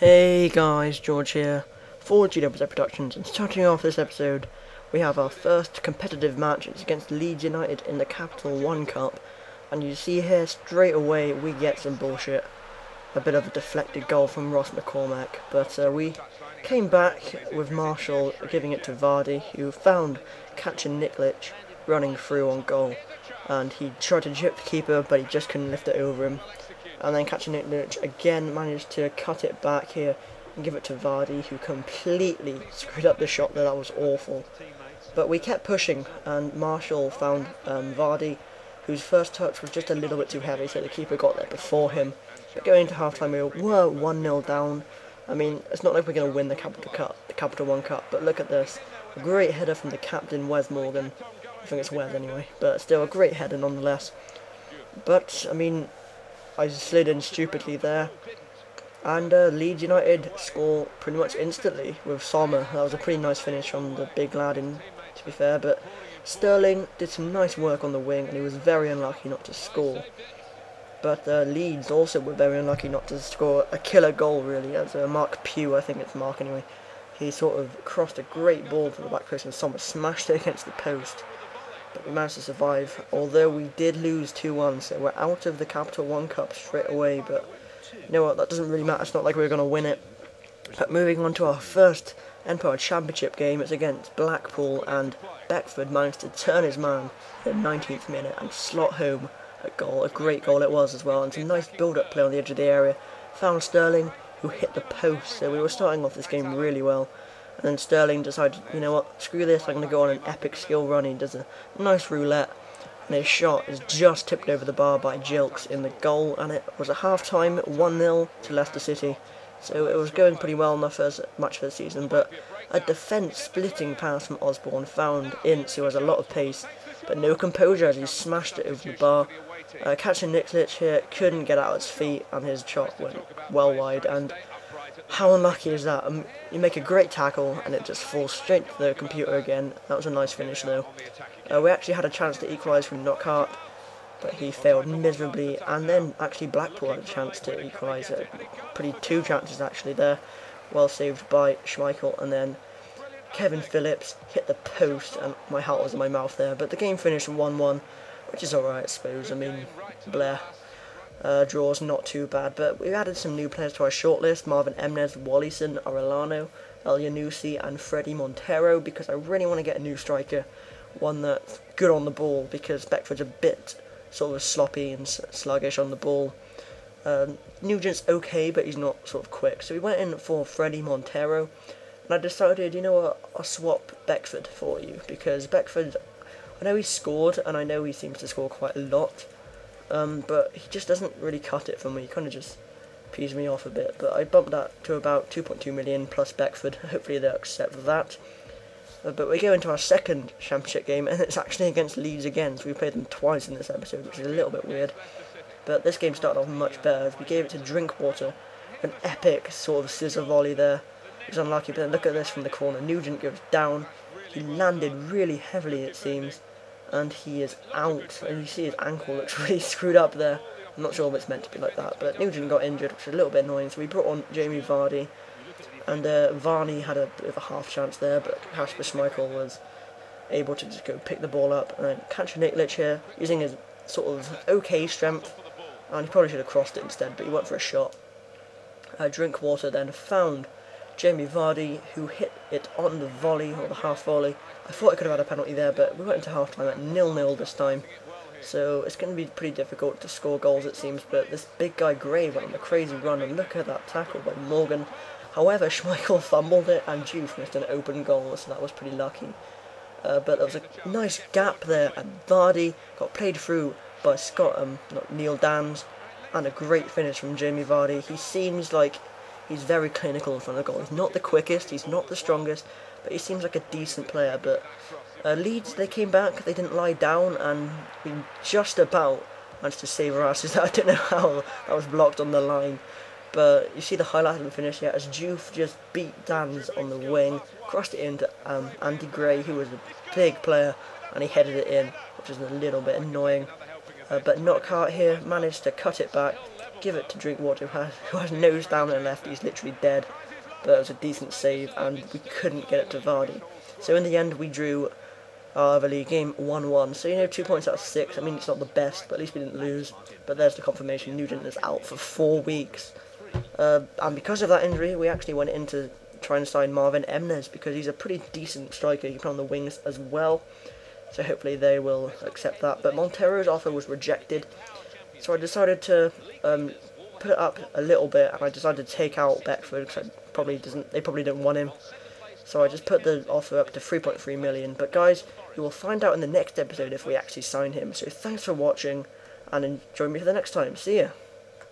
Hey guys, George here for GWZproductions, and starting off this episode we have our first competitive match. It's against Leeds United in the Capital One Cup, and you see here straight away we get some bullshit. A bit of a deflected goal from Ross McCormack, but we came back with Marshall giving it to Vardy, who found catching Niklic running through on goal, and he tried to chip the keeper but he just couldn't lift it over him. And then catching Niklic again managed to cut it back here and give it to Vardy, who completely screwed up the shot there. That was awful. But we kept pushing, and Marshall found Vardy, whose first touch was just a little bit too heavy, so the keeper got there before him. But going into half-time we were 1-0 down. I mean, it's not like we're going to win the Capital One Cup, but look at this. A great header from the captain, Wes Morgan. I think it's Wes anyway, but still a great header nonetheless. But, I mean, I slid in stupidly there, and Leeds United score pretty much instantly with Sommer. That was a pretty nice finish from the big lad, to be fair, but Sterling did some nice work on the wing, and he was very unlucky not to score. But Leeds also were very unlucky not to score a killer goal, really, as Mark Pugh, I think it's Mark anyway, he sort of crossed a great ball from the back post and Sommer smashed it against the post. But we managed to survive, although we did lose 2-1, so we're out of the Capital One Cup straight away. But you know what, that doesn't really matter. It's not like we're going to win it. But moving on to our first Empire Championship game, it's against Blackpool, and Beckford managed to turn his man in the 19th minute and slot home a goal. A great goal it was as well, and some nice build-up play on the edge of the area. Found Sterling, who hit the post, so we were starting off this game really well. And then Sterling decided, you know what, screw this, I'm going to go on an epic skill run. He does a nice roulette, and his shot is just tipped over the bar by Jilks in the goal, and it was at half-time 1-0 to Leicester City. So it was going pretty well in the first match for the season, but a defence-splitting pass from Osborne found Ince, who has a lot of pace, but no composure as he smashed it over the bar. Catching Niklic here, couldn't get out his feet, and his shot went well wide, and how unlucky is that? You make a great tackle and it just falls straight to the computer again. That was a nice finish though. We actually had a chance to equalise from Knockhart, but he failed miserably, and then actually Blackpool had a chance to equalise it. Two chances actually there, well saved by Schmeichel, and then Kevin Phillips hit the post, and my heart was in my mouth there. But the game finished 1-1, which is alright I suppose. I mean, Blair. Draws not too bad, but we added some new players to our shortlist: Marvin Emnes, Wallison, Arellano, El Yanusi and Freddie Montero, because I really want to get a new striker, one that's good on the ball, because Beckford's a bit sort of sloppy and sluggish on the ball. Nugent's okay, but he's not sort of quick, so we went in for Freddie Montero, and I decided, you know what, I'll swap Beckford for you, because Beckford, I know he scored, and I know he seems to score quite a lot, but he just doesn't really cut it for me. He kind of just pees me off a bit. But I bumped that to about 2.2 million plus Beckford. Hopefully they'll accept that. But we go into our second championship game, and it's actually against Leeds again. So we played them twice in this episode, which is a little bit weird. But this game started off much better, as we gave it to Drinkwater. An epic sort of scissor volley there. It was unlucky, but then look at this from the corner. Nugent goes down. He landed really heavily, it seems, and he is out, and you see his ankle looks really screwed up there. I'm not sure if it's meant to be like that, but Nugent got injured, which is a little bit annoying, so we brought on Jamie Vardy, and Varney had a bit of a half chance there, but Kasper Schmeichel was able to just go pick the ball up, and then catch Niklic here, using his sort of okay strength, and he probably should have crossed it instead, but he went for a shot. Drinkwater then found Jamie Vardy, who hit it on the volley, or the half volley. I thought I could have had a penalty there, but we went into half-time at 0-0 this time. So it's going to be pretty difficult to score goals, it seems, but this big guy Gray went on a crazy run, and look at that tackle by Morgan. However, Schmeichel fumbled it, and Juve missed an open goal, so that was pretty lucky. But there was a nice gap there, and Vardy got played through by Neil Dams, and a great finish from Jamie Vardy. He seems like he's very clinical in front of the goal. He's not the quickest, he's not the strongest, but he seems like a decent player. But Leeds, they came back, they didn't lie down, and we just about managed to save our asses. I don't know how that was blocked on the line, but you see the highlight of the finish here as Juve just beat Dans on the wing, crossed it into Andy Gray, who was a big player, and he headed it in, which is a little bit annoying. But Knockhart here managed to cut it back, give it to Drinkwater, who has no stamina left. He's literally dead. But it was a decent save, and we couldn't get it to Vardy. So in the end, we drew our other league game 1-1. So, 2 points out of 6. I mean, it's not the best, but at least we didn't lose. But there's the confirmation. Nugent is out for 4 weeks. And because of that injury, we actually went in to try and sign Marvin Emnes, because he's a pretty decent striker. He can play on the wings as well. So hopefully they will accept that. But Montero's offer was rejected. So I decided to put it up a little bit, and I decided to take out Beckford, because they probably don't want him. So I just put the offer up to 3.3 million. But guys, you will find out in the next episode if we actually sign him. So thanks for watching, and join me for the next time. See ya.